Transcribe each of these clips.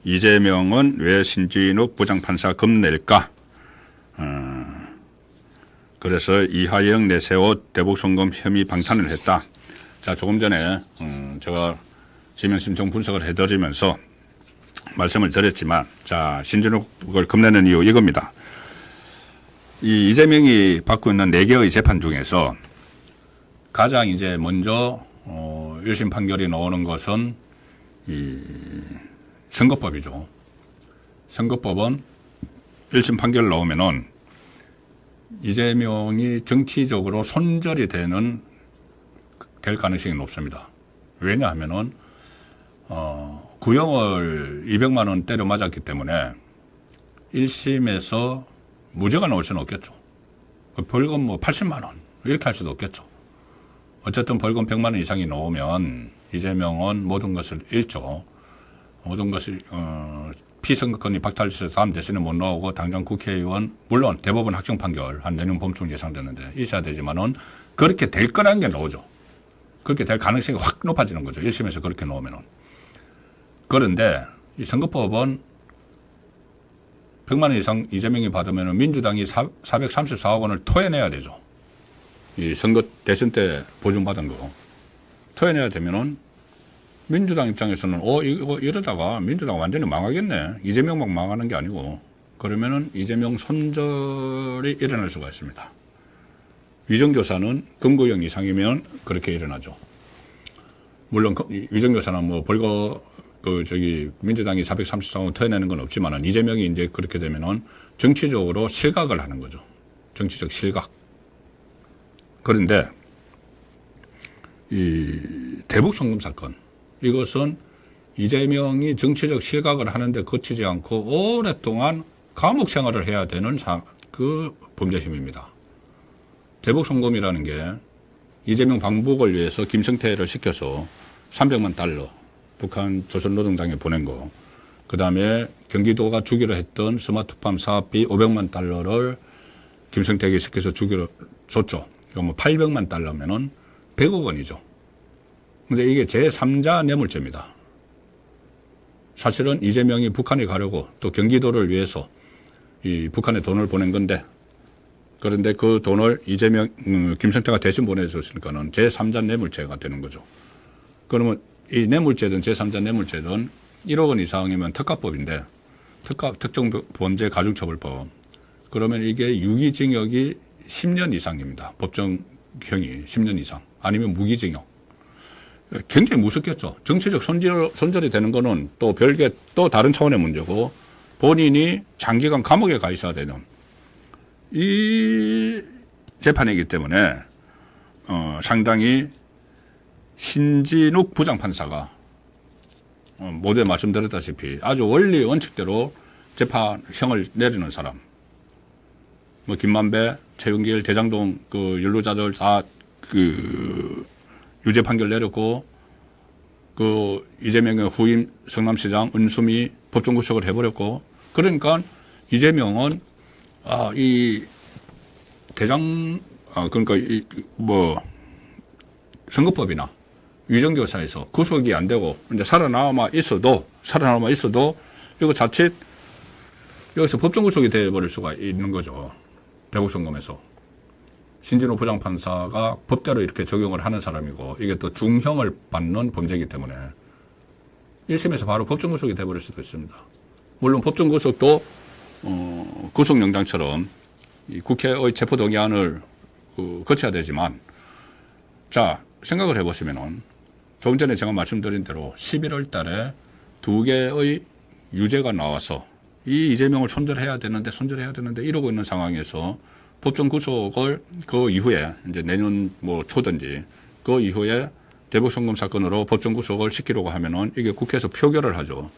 이재명은 왜 신진욱 부장판사 겁낼까? 그래서 이하영 내세워 대북송금 혐의 방탄을 했다. 자, 조금 전에 제가 지명심청 분석을 해드리면서 말씀을 드렸지만, 자, 신진욱을 겁내는 이유 이겁니다. 이 이재명이 받고 있는 4개의 재판 중에서 가장 이제 먼저 1심 판결이 나오는 것은 이 선거법이죠. 선거법은 1심 판결 나오면은 이재명이 정치적으로 손절이 될 가능성이 높습니다. 왜냐하면은 구형을 200만 원 때려 맞았기 때문에 1심에서 무죄가 나올 수는 없겠죠. 벌금 뭐 80만 원 이렇게 할 수도 없겠죠. 어쨌든 벌금 100만 원 이상이 나오면 이재명은 모든 것을 잃죠. 모든 것을 피선거권이 박탈돼서 다음 대선에 못 나오고 당장 국회의원, 물론 대법원 확정 판결 한 내년 봄쯤 예상되는데 있어야 되지만은 그렇게 될 거라는 게 나오죠. 그렇게 될 가능성이 확 높아지는 거죠. 1심에서 그렇게 나오면은. 그런데 이 선거법은 100만 원 이상 이재명이 받으면은 민주당이 434억 원을 토해내야 되죠. 이 선거 대선 때 보증받은 거 토해내야 되면은 민주당 입장에서는 이거 이러다가 민주당 완전히 망하겠네. 이재명만 망하는 게 아니고, 그러면은 이재명 손절이 일어날 수가 있습니다. 위정교사는 금고형 이상이면 그렇게 일어나죠. 물론 위정교사는 뭐 민주당이 434원 토해내는 건 없지만은 이재명이 이제 그렇게 되면은 정치적으로 실각을 하는 거죠. 정치적 실각. 그런데 이 대북 송금 사건, 이것은 이재명이 정치적 실각을 하는데 그치지 않고 오랫동안 감옥 생활을 해야 되는 그 범죄 혐의입니다. 대북 송금이라는 게 이재명 방북을 위해서 김성태를 시켜서 300만 달러 북한 조선노동당에 보낸 거, 그 다음에 경기도가 주기로 했던 스마트팜 사업비 500만 달러를 김성태에게 시켜서 주기로 줬죠. 그럼 800만 달러면은 100억 원이죠. 근데 이게 제3자 뇌물죄입니다. 사실은 이재명이 북한에 가려고 또 경기도를 위해서 이 북한에 돈을 보낸 건데, 그런데 그 돈을 김성태가 대신 보내줬으니까는 제3자 뇌물죄가 되는 거죠. 그러면 이 뇌물죄든 제3자 뇌물죄든 1억 원 이상이면 특가법인데, 특정범죄가중처벌법. 그러면 이게 유기징역이 10년 이상입니다. 법정형이 10년 이상. 아니면 무기징역. 굉장히 무섭겠죠. 정치적 손절이 되는 거는 또 별개 또 다른 차원의 문제고, 본인이 장기간 감옥에 가 있어야 되는 이 재판이기 때문에 상당히 신진욱 부장판사가 모두에 말씀드렸다시피 아주 원리 원칙대로 재판형을 내리는 사람, 뭐 김만배, 최윤길, 대장동 그 연루자들 다 유죄 판결 내렸고, 그 이재명의 후임 성남시장 은수미 법정 구속을 해버렸고, 그러니까 이재명은 선거법이나 위정교사에서 구속이 안 되고 이제 살아남아 있어도 이거 자칫 여기서 법정 구속이 돼버릴 수가 있는 거죠. 대북 송금에서. 신진욱 부장판사가 법대로 이렇게 적용을 하는 사람이고, 이게 또 중형을 받는 범죄이기 때문에 1심에서 바로 법정 구속이 돼버릴 수도 있습니다. 물론 법정 구속도 구속영장처럼 이 국회의 체포동의안을 거쳐야 되지만, 자, 생각을 해보시면은 조금 전에 제가 말씀드린 대로 11월 달에 2개의 유죄가 나와서 이 이재명을 손절해야 되는데 이러고 있는 상황에서 법정 구속을 그 이후에 이제 내년 뭐 초든지 그 이후에 대북 송금 사건으로 법정 구속을 시키려고 하면은 이게 국회에서 표결을 하죠.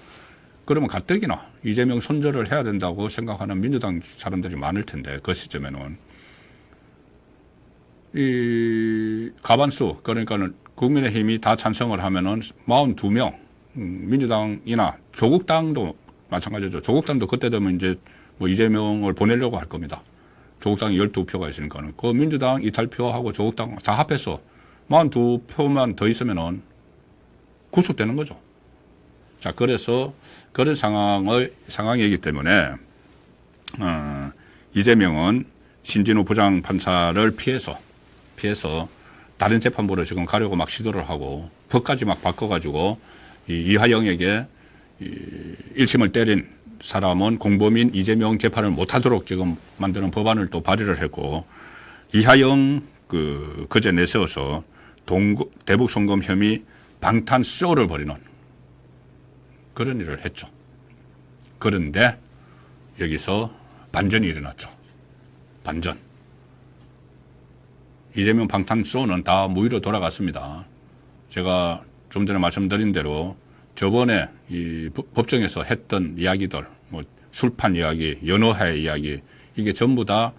그러면 가뜩이나 이재명 손절을 해야 된다고 생각하는 민주당 사람들이 많을 텐데, 그 시점에는 이 가반수, 그러니까는 국민의힘이 다 찬성을 하면은 42명, 민주당이나 조국당도 마찬가지죠. 조국당도 그때 되면 이제 뭐 이재명을 보내려고 할 겁니다. 조국당이 12표가 있으니까는. 그 민주당 이탈표하고 조국당 다 합해서 42표만 더 있으면은 구속되는 거죠. 자, 그래서 그런 상황이기 때문에, 이재명은 신진우 부장판사를 피해서 다른 재판부로 지금 가려고 막 시도를 하고 법까지 막 바꿔가지고 이화영에게 1심을 때린 사람은 공범인 이재명 재판을 못하도록 지금 만드는 법안을 또 발의를 했고, 이화영 그제 내세워서 대북 송금 혐의 방탄 쇼를 벌이는 그런 일을 했죠. 그런데 여기서 반전이 일어났죠. 반전. 이재명 방탄 쇼는 다 무위로 돌아갔습니다. 제가 좀 전에 말씀드린 대로 저번에 이 법정에서 했던 이야기들, 뭐 술판 이야기, 연어회 이야기, 이게 전부 다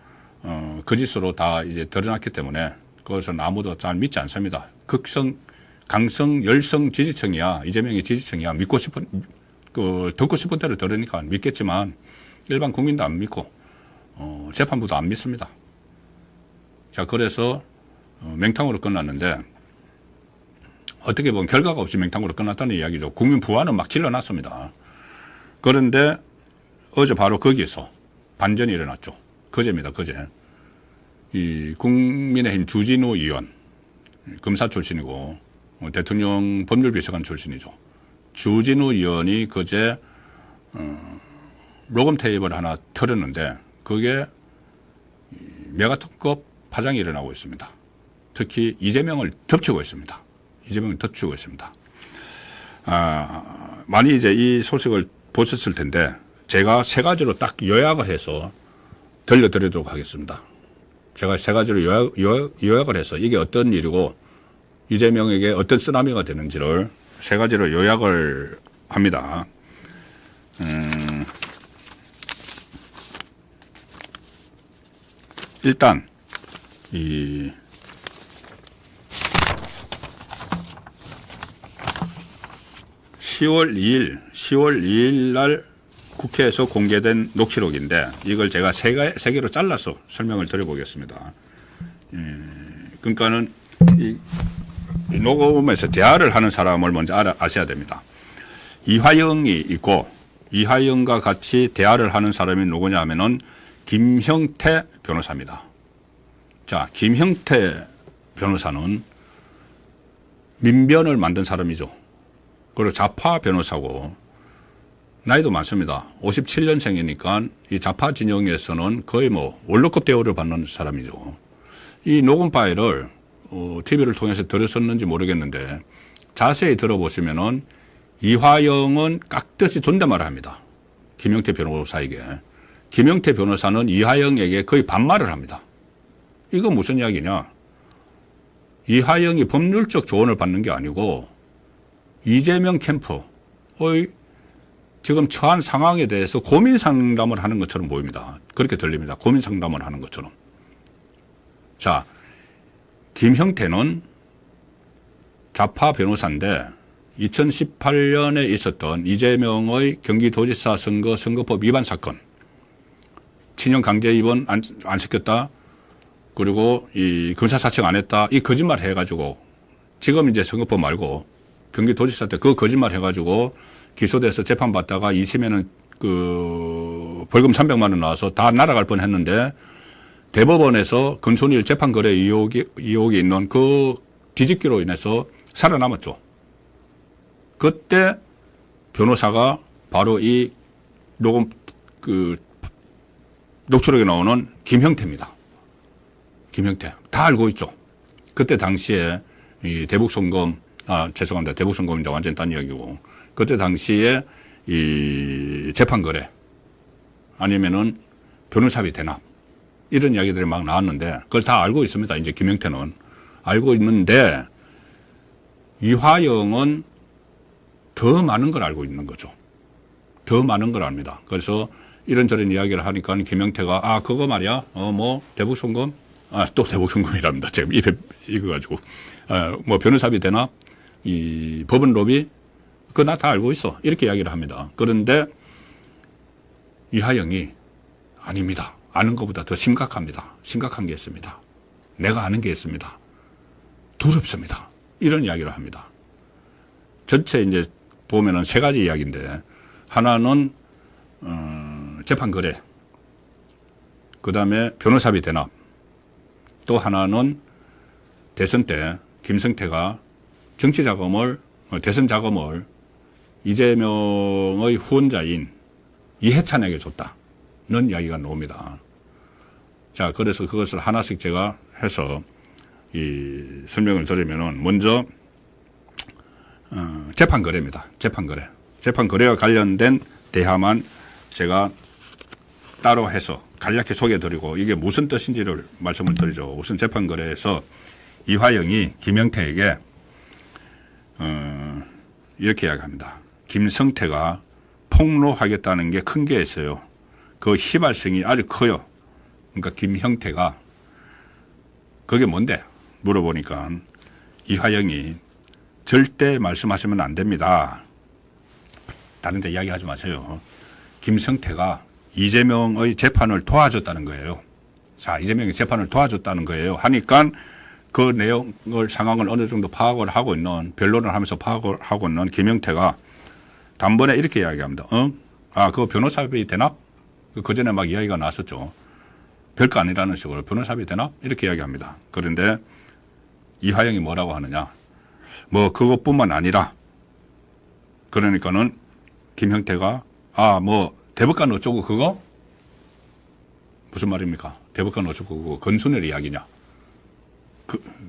거짓으로 다 이제 드러났기 때문에 그것은 아무도 잘 믿지 않습니다. 강성, 열성 지지층이야, 이재명의 지지층이야, 듣고 싶은 대로 들으니까 믿겠지만 일반 국민도 안 믿고, 재판부도 안 믿습니다. 자, 그래서 맹탕으로 끝났는데, 어떻게 보면 결과가 없이 맹탕으로 끝났다는 이야기죠. 국민 부안은 막 질러놨습니다. 그런데 어제 바로 거기에서 반전이 일어났죠. 그제입니다, 그제. 이 국민의힘 주진우 의원, 검사 출신이고 대통령 법률비서관 출신이죠. 주진우 의원이 그제 로금 테이프를 하나 틀었는데 그게 메가톤급 파장이 일어나고 있습니다. 특히 이재명을 덮치고 있습니다. 많이 이제 이 소식을 보셨을 텐데 제가 세 가지로 딱 요약을 해서 들려드리도록 하겠습니다. 제가 세 가지로 요약을 해서 이게 어떤 일이고 이재명에게 어떤 쓰나미가 되는지를 세 가지로 요약을 합니다. 일단 이 10월 2일 날 국회에서 공개된 녹취록인데 이걸 제가 세 개로 잘라서 설명을 드려보겠습니다. 그러니까는 이 녹음에서 대화를 하는 사람을 먼저 아셔야 됩니다. 이화영이 있고 이화영과 같이 대화를 하는 사람이 누구냐 하면은 김형태 변호사입니다. 자, 김형태 변호사는 민변을 만든 사람이죠. 그리고 좌파 변호사고 나이도 많습니다. 57년생이니까 이 좌파 진영에서는 거의 뭐 원로급 대우를 받는 사람이죠. 이 녹음 파일을 TV를 통해서 들으셨는지 모르겠는데 자세히 들어보시면은 이화영은 깍듯이 존댓말을 합니다. 김형태 변호사에게. 김형태 변호사는 이화영에게 거의 반말을 합니다. 이거 무슨 이야기냐? 이화영이 법률적 조언을 받는 게 아니고 이재명 캠프의 지금 처한 상황에 대해서 고민 상담을 하는 것처럼 보입니다. 그렇게 들립니다. 고민 상담을 하는 것처럼. 자, 김형태는 좌파 변호사인데 2018년에 있었던 이재명의 경기도지사 선거법 위반 사건, 친형 강제 입원 안 시켰다, 그리고 이 검사 사측 안 했다, 이 거짓말 해가지고 지금 이제 선거법 말고 경기도지사 때 그 거짓말 해가지고 기소돼서 재판받다가 2심에는 그 벌금 300만 원 나와서 다 날아갈 뻔 했는데 대법원에서 건손일 재판거래 의혹이 있는 그 뒤집기로 인해서 살아남았죠. 그때 변호사가 바로 이 녹음 녹취록에 나오는 김형태입니다. 김형태. 다 알고 있죠. 그때 당시에 이 대북송금, 죄송합니다. 대북송금은 이제 완전히 딴 이야기고, 그때 당시에 이 재판거래 아니면은 변호사비 대납 이런 이야기들이 막 나왔는데 그걸 다 알고 있습니다. 이제 김형태는 알고 있는데 이화영은 더 많은 걸 알고 있는 거죠. 더 많은 걸 압니다. 그래서 이런저런 이야기를 하니까 김형태가 그거 말이야. 뭐 대북송금, 또 대북송금이랍니다. 지금 입에 익어가지고 뭐 변호사비 대납, 이 법원 로비, 그거 나 다 알고 있어. 이렇게 이야기를 합니다. 그런데 이화영이 아닙니다. 아는 것보다 더 심각합니다. 심각한 게 있습니다. 내가 아는 게 있습니다. 두렵습니다. 이런 이야기를 합니다. 전체 이제 보면은 세 가지 이야기인데, 하나는 재판 거래, 그 다음에 변호사비 대납, 또 하나는 대선 때 김성태가 정치 자금을, 대선 자금을 이재명의 후원자인 이해찬에게 줬다는 이야기가 나옵니다. 자, 그래서 그것을 하나씩 제가 해서 이 설명을 드리면은, 먼저 재판 거래입니다. 재판 거래. 재판 거래와 관련된 대화만 제가 따로 해서 간략히 소개해드리고 이게 무슨 뜻인지를 말씀을 드리죠. 우선 재판 거래에서 이화영이 김영태에게 이렇게 이야기합니다. 김성태가 폭로하겠다는 게 큰 게 있어요. 그 휘발성이 아주 커요. 그러니까 김형태가, 그게 뭔데? 물어보니까 이화영이 절대 말씀하시면 안 됩니다. 다른 데 이야기하지 마세요. 김성태가 이재명의 재판을 도와줬다는 거예요. 자, 이재명이 재판을 도와줬다는 거예요. 하니까 그 내용을, 상황을 어느 정도 파악을 하고 있는, 변론을 하면서 파악을 하고 있는 김영태가 단번에 이렇게 이야기합니다. 그거 변호사비 대납? 그 전에 막 이야기가 나왔었죠. 별거 아니라는 식으로 변호사비 대납? 이렇게 이야기합니다. 그런데 이화영이 뭐라고 하느냐. 뭐 그것뿐만 아니라, 그러니까는 김형태가 대법관 어쩌고 그거? 무슨 말입니까? 대법관 어쩌고 그거 건순일 이야기냐.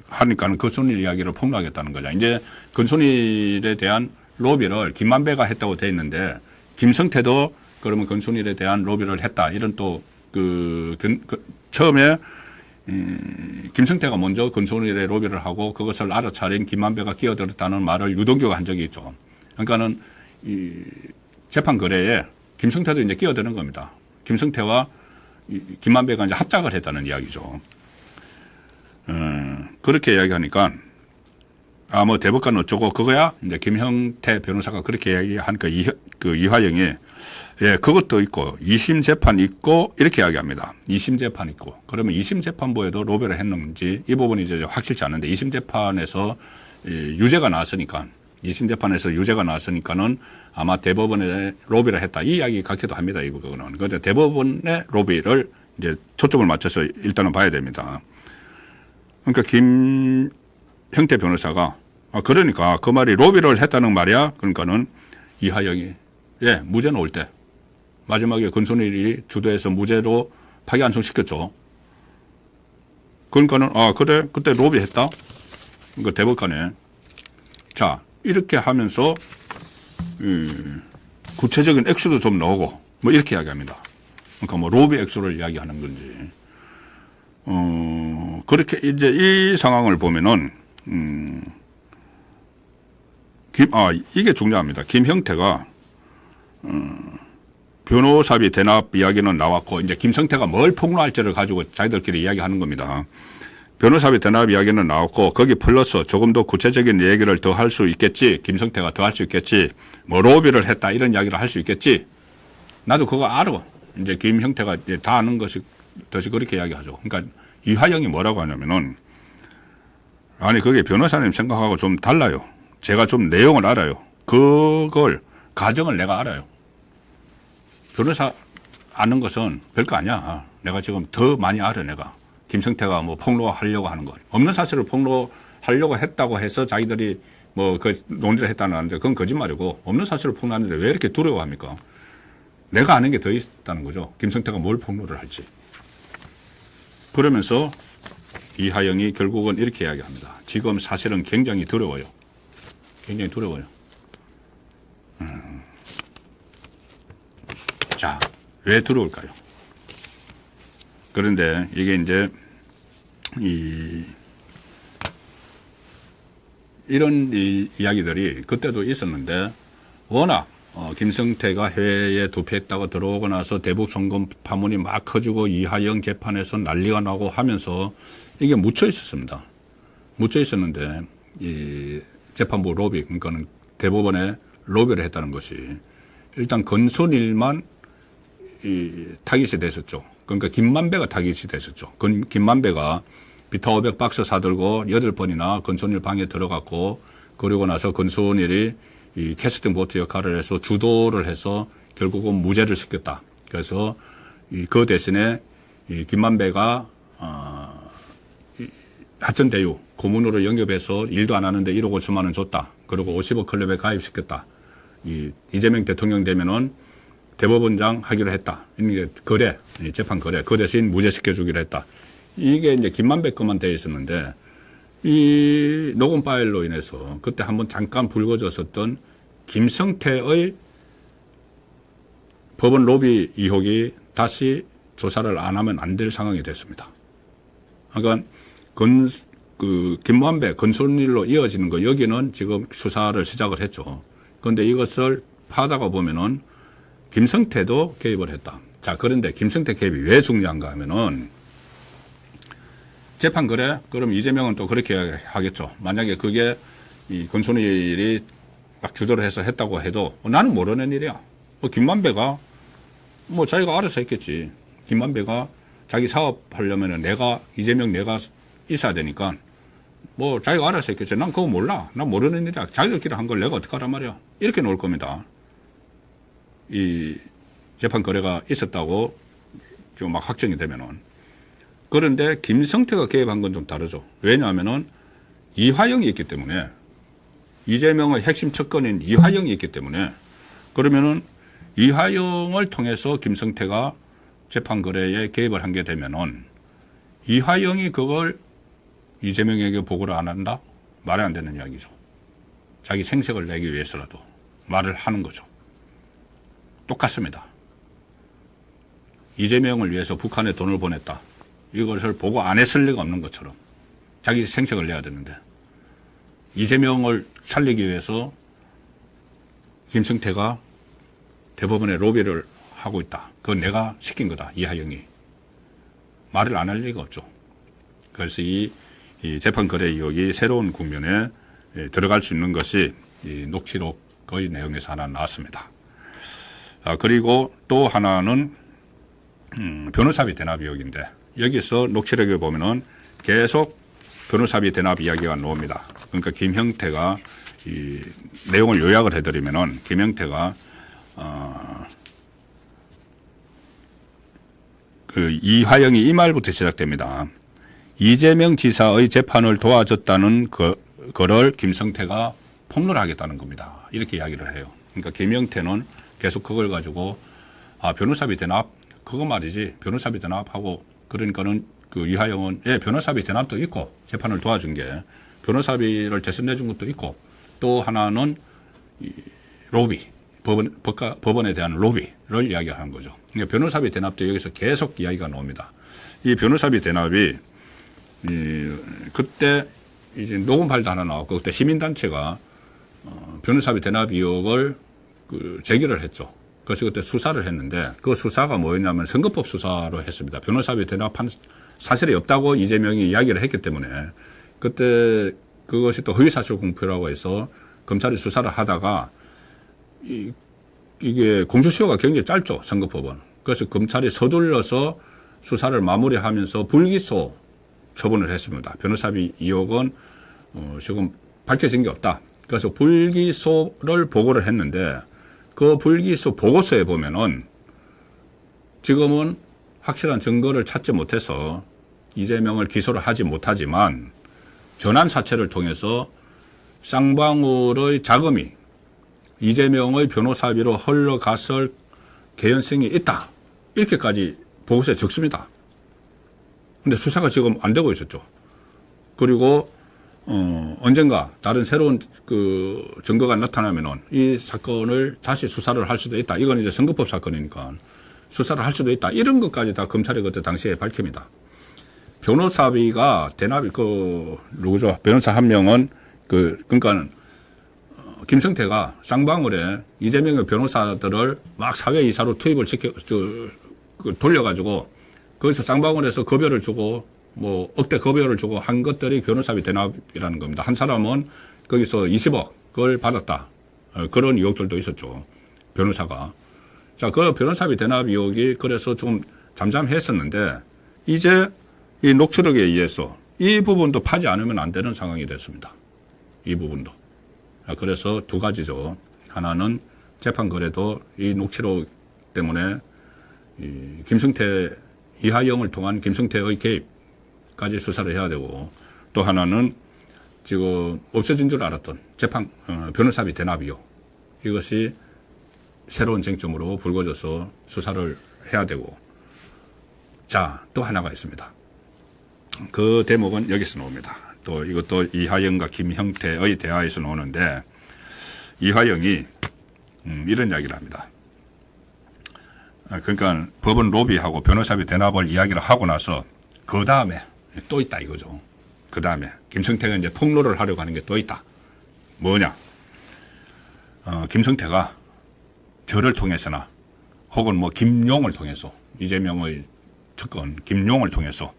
하니까는 건순일 이야기를 폭로하겠다는 거죠. 이제 건순일에 대한 로비를 김만배가 했다고 돼 있는데, 김성태도 그러면 건순일에 대한 로비를 했다. 이런 또 처음에 김성태가 먼저 건순일에 로비를 하고 그것을 알아차린 김만배가 끼어들었다는 말을 유동규가 한 적이 있죠. 그러니까는 이 재판 거래에 김성태도 이제 끼어드는 겁니다. 김성태와 김만배가 이제 합작을 했다는 이야기죠. 그렇게 이야기하니까, 뭐 대법관 어쩌고 그거야? 이제 김형태 변호사가 그렇게 이야기하니까 이화영이, 예, 그것도 있고 2심 재판 있고 이렇게 이야기합니다. 2심 재판 있고, 그러면 2심 재판부에도 로비를 했는지 이 부분이 이제 확실치 않은데, 2심 재판에서 유죄가 나왔으니까, 2심 재판에서 유죄가 나왔으니까는 아마 대법원에 로비를 했다, 이 이야기 같기도 합니다. 이 부분은. 그런데 대법원의 로비를 이제 초점을 맞춰서 일단은 봐야 됩니다. 그러니까 김형태 변호사가, 그러니까 그 말이 로비를 했다는 말이야. 그러니까는 이화영이, 예, 무죄 나올 때 마지막에 건순일이 주도해서 무죄로 파기환송시켰죠. 그러니까는 그래, 그때 로비했다. 그러니까 대법관에. 자, 이렇게 하면서 구체적인 액수도 좀 나오고 뭐 이렇게 이야기합니다. 그러니까 뭐 로비 액수를 이야기하는 건지. 그렇게 이제 이 상황을 보면은 이게 중요합니다. 김형태가 변호사비 대납 이야기는 나왔고, 이제 김성태가 뭘 폭로할지를 가지고 자기들끼리 이야기하는 겁니다. 변호사비 대납 이야기는 나왔고, 거기 플러스 조금 더 구체적인 얘기를 더 할 수 있겠지. 김성태가 더 할 수 있겠지. 뭐 로비를 했다 이런 이야기를 할 수 있겠지. 나도 그거 알아. 이제 김형태가 이제 다 아는 것이 그렇게 이야기하죠. 그러니까 이화영이 뭐라고 하냐면은, 아니 그게 변호사님 생각하고 좀 달라요. 제가 좀 내용을 알아요. 그걸 가정을 내가 알아요. 변호사 아는 것은 별거 아니야. 내가 지금 더 많이 알아. 내가 김성태가 뭐 폭로하려고 하는 것, 없는 사실을 폭로하려고 했다고 해서 자기들이 뭐 그 논의를 했다는 하는데, 그건 거짓말이고, 없는 사실을 폭로하는데 왜 이렇게 두려워합니까? 내가 아는 게 더 있다는 거죠. 김성태가 뭘 폭로를 할지. 그러면서 이하영이 결국은 이렇게 이야기합니다. 지금 사실은 굉장히 두려워요. 굉장히 두려워요. 자, 왜 두려울까요? 그런데 이게 이제 이런 이야기들이 그때도 있었는데, 워낙 김성태가 해외에 도피했다고 들어오고 나서 대북 송금 파문이 막 커지고 이하영 재판에서 난리가 나고 하면서 이게 묻혀 있었습니다. 묻혀 있었는데, 이 재판부 로비, 그러니까는 대법원에 로비를 했다는 것이 일단 건순일만 타깃이 됐었죠. 그러니까 김만배가 타깃이 됐었죠. 김만배가 비타 500박스 사들고 8번이나 건순일 방에 들어갔고, 그러고 나서 건순일이 이 캐스팅 보트 역할을 해서 주도를 해서 결국은 무죄를 시켰다. 그래서 그 대신에 이 김만배가 하천대유 고문으로 영입해서 일도 안 하는데 1억 5천만 원 줬다. 그리고 50억 클럽에 가입시켰다. 이재명 대통령 되면은 대법원장 하기로 했다. 이게 거래, 재판 거래. 그 대신 무죄시켜주기로 했다. 이게 이제 김만배 것만 돼 있었는데 이 녹음 파일로 인해서 그때 한번 잠깐 불거졌었던 김성태의 법원 로비 의혹이 다시 조사를 안 하면 안 될 상황이 됐습니다. 그러니까 김만배 건설일로 이어지는 거 여기는 지금 수사를 시작을 했죠. 그런데 이것을 파다가 보면은 김성태도 개입을 했다. 자, 그런데 김성태 개입이 왜 중요한가 하면은 재판 그래? 그럼 이재명은 또 그렇게 하겠죠. 만약에 그게 이 건설일이 막 주도를 해서 했다고 해도 나는 모르는 일이야. 김만배가 자기가 알아서 했겠지. 김만배가 자기 사업하려면은 이재명 내가 있어야 되니까 자기가 알아서 했겠지. 난 그거 몰라. 난 모르는 일이야. 자기들끼리 한 걸 내가 어떻게 하란 말이야. 이렇게 놓을 겁니다. 이 재판 거래가 있었다고 좀 막 확정이 되면은. 그런데 김성태가 개입한 건 좀 다르죠. 왜냐하면은 이화영이 있기 때문에 이재명의 핵심 척건인 이화영이 있기 때문에 그러면은 이화영을 통해서 김성태가 재판 거래에 개입을 한 게 되면은 이화영이 그걸 이재명에게 보고를 안 한다? 말이 안 되는 이야기죠. 자기 생색을 내기 위해서라도 말을 하는 거죠. 똑같습니다. 이재명을 위해서 북한에 돈을 보냈다. 이것을 보고 안 했을 리가 없는 것처럼 자기 생색을 내야 되는데 이재명을 살리기 위해서 김성태가 대법원에 로비를 하고 있다. 그건 내가 시킨 거다. 이하영이. 말을 안 할 리가 없죠. 그래서 이 재판 거래 의혹이 새로운 국면에 들어갈 수 있는 것이 이 녹취록의 내용에서 하나 나왔습니다. 그리고 또 하나는 변호사비 대납 의혹인데 여기서 녹취록에 보면은 계속 변호사비 대납 이야기가 나옵니다. 그러니까 김형태가 이 내용을 요약을 해드리면은 김형태가 이화영이 이 말부터 시작됩니다. 이재명 지사의 재판을 도와줬다는 거를 김성태가 폭로하겠다는 겁니다. 이렇게 이야기를 해요. 그러니까 김형태는 계속 그걸 가지고 변호사비 대납 그거 말이지 변호사비 대납하고 그러니까는 그 이화영은 변호사비 대납도 있고 재판을 도와준 게 변호사비를 대신 내준 것도 있고 또 하나는 로비 법원에 대한 로비를 이야기하는 거죠. 그러니까 변호사비 대납도 여기서 계속 이야기가 나옵니다. 이 변호사비 대납이 그때 이제 녹음 파일도 하나 나왔고 그때 시민단체가 변호사비 대납 의혹을 제기를 했죠. 그래서 그때 수사를 했는데 그 수사가 뭐였냐면 선거법 수사로 했습니다. 변호사비 대납한 사실이 없다고 이재명이 이야기를 했기 때문에 그때 그것이 또 허위사실 공표라고 해서 검찰이 수사를 하다가 이게 공소시효가 굉장히 짧죠. 선거법은. 그래서 검찰이 서둘러서 수사를 마무리하면서 불기소 처분을 했습니다. 변호사비 의혹은 지금 밝혀진 게 없다. 그래서 불기소를 보고를 했는데 그 불기소 보고서에 보면은 지금은 확실한 증거를 찾지 못해서 이재명을 기소를 하지 못하지만 전환사채를 통해서 쌍방울의 자금이 이재명의 변호사비로 흘러갔을 개연성이 있다. 이렇게까지 보고서에 적습니다. 근데 수사가 지금 안 되고 있었죠. 그리고 언젠가 다른 새로운 그 증거가 나타나면은 이 사건을 다시 수사를 할 수도 있다. 이건 이제 선거법 사건이니까 수사를 할 수도 있다. 이런 것까지 다 검찰이 그때 당시에 밝힙니다. 변호사비가 대납이 누구죠? 변호사 한 명은 그러니까는 김성태가 쌍방울에 이재명의 변호사들을 막 사회이사로 투입을 돌려가지고 거기서 쌍방울에서 급여를 주고 억대 급여를 주고 한 것들이 변호사비 대납이라는 겁니다. 한 사람은 거기서 20억을 받았다. 그런 의혹들도 있었죠. 변호사가. 자, 그 변호사비 대납 의혹이 그래서 좀 잠잠했었는데 이제 이 녹취록에 의해서 이 부분도 파지 않으면 안 되는 상황이 됐습니다. 이 부분도. 그래서 두 가지죠. 하나는 재판 거래도 이 녹취록 때문에 이 김성태 이하영을 통한 김성태의 개입까지 수사를 해야 되고, 또 하나는 지금 없어진 줄 알았던 재판 변호사비 대납이요. 이것이 새로운 쟁점으로 불거져서 수사를 해야 되고, 자, 또 하나가 있습니다. 그 대목은 여기서 나옵니다. 또 이것도 이하영과 김형태의 대화에서 나오는데, 이하영이 이런 이야기를 합니다. 그러니까 법원 로비하고 변호사비 대납을 이야기를 하고 나서 그 다음에 또 있다 이거죠. 그 다음에 김성태가 이제 폭로를 하려고 하는 게 또 있다. 뭐냐? 김성태가 저를 통해서나 혹은 뭐 김용을 통해서, 이재명의 측근 김용을 통해서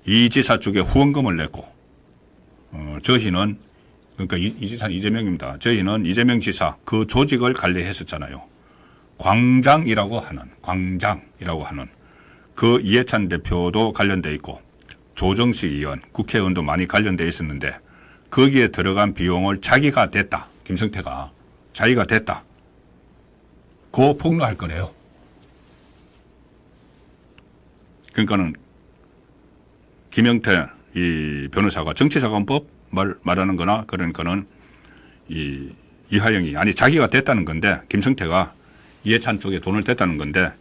이 지사 쪽에 후원금을 냈고, 저희는, 그러니까 이 지사는 이재명입니다. 저희는 이재명 지사 그 조직을 관리했었잖아요. 광장이라고 하는 그 이해찬 대표도 관련돼 있고, 조정식 의원, 국회의원도 많이 관련돼 있었는데, 거기에 들어간 비용을 자기가 댔다. 김성태가 자기가 댔다. 그거 폭로할 거래요. 그러니까는 김영태 이 변호사가 정치자금법 말하는 거나, 그러니까는 이하영이, 아니 자기가 됐다는 건데, 김성태가 이해찬 쪽에 돈을 댔다는 건데,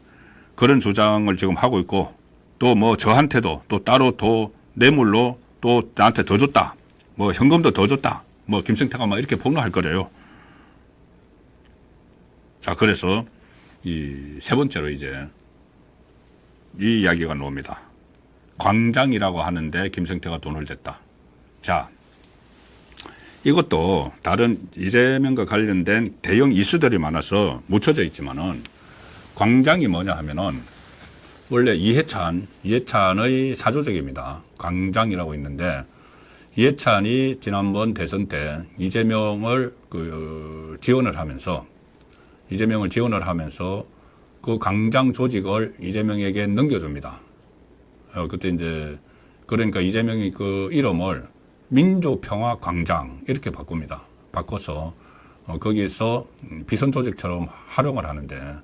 그런 주장을 지금 하고 있고, 또 뭐 저한테도 또 따로 더 뇌물로 또 나한테 더 줬다. 뭐 현금도 더 줬다. 뭐 김성태가 막 이렇게 폭로할 거래요. 자, 그래서 이 세 번째로 이제 이 이야기가 나옵니다. 광장이라고 하는데 김성태가 돈을 댔다. 자, 이것도 다른 이재명과 관련된 대형 이슈들이 많아서 묻혀져 있지만은, 광장이 뭐냐 하면은 원래 이해찬의 사조직입니다. 광장이라고 있는데, 이해찬이 지난번 대선 때 이재명을 지원을 하면서 그 광장 조직을 이재명에게 넘겨줍니다. 그때 이제, 그러니까 이재명이 그 이름을 민주평화광장 이렇게 바꿉니다. 바꿔서 거기에서 비선 조직처럼 활용을 하는데,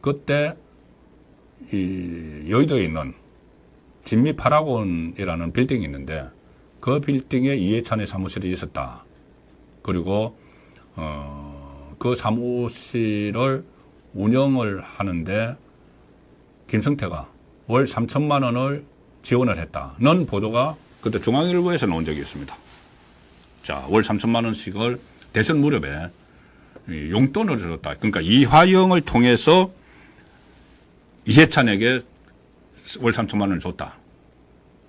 그때 이 여의도에 있는 진미 파라곤이라는 빌딩이 있는데, 그 빌딩에 이해찬의 사무실이 있었다. 그리고 그 사무실을 운영을 하는데 김성태가 월 3천만 원을 지원을 했다는 보도가 그때 중앙일보에서 나온 적이 있습니다. 자, 월 3천만 원씩을 대선 무렵에 용돈을 줬다. 그러니까 이화영을 통해서 이해찬에게 월 3천만 원을 줬다.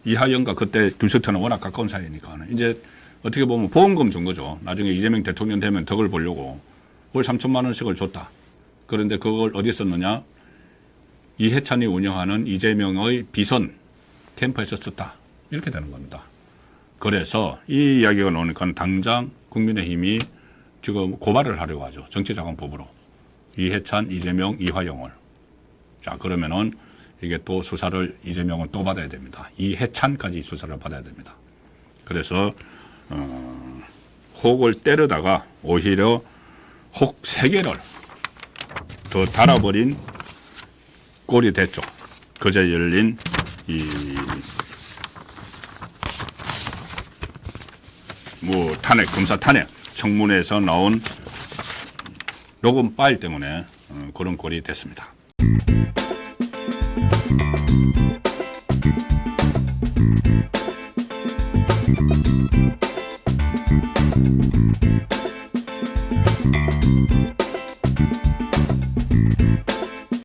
이하영과 그때 김성태는 워낙 가까운 사이니까 이제 어떻게 보면 보험금 준 거죠. 나중에 이재명 대통령 되면 덕을 보려고 월 3천만 원씩을 줬다. 그런데 그걸 어디 썼느냐? 이해찬이 운영하는 이재명의 비선 캠프에서 썼다. 이렇게 되는 겁니다. 그래서 이 이야기가 나오니까 당장 국민의힘이 지금 고발을 하려고 하죠. 정치자금법으로. 이해찬, 이재명, 이화영을. 자, 그러면은 이게 또 수사를 이재명은 또 받아야 됩니다. 이해찬까지 수사를 받아야 됩니다. 그래서 혹을 때려다가 오히려 혹 3개를 더 달아버린 꼴이 됐죠. 그제 열린 탄핵, 검사 탄핵 청문회에서 나온 녹음 파일 때문에 그런 꼴이 됐습니다.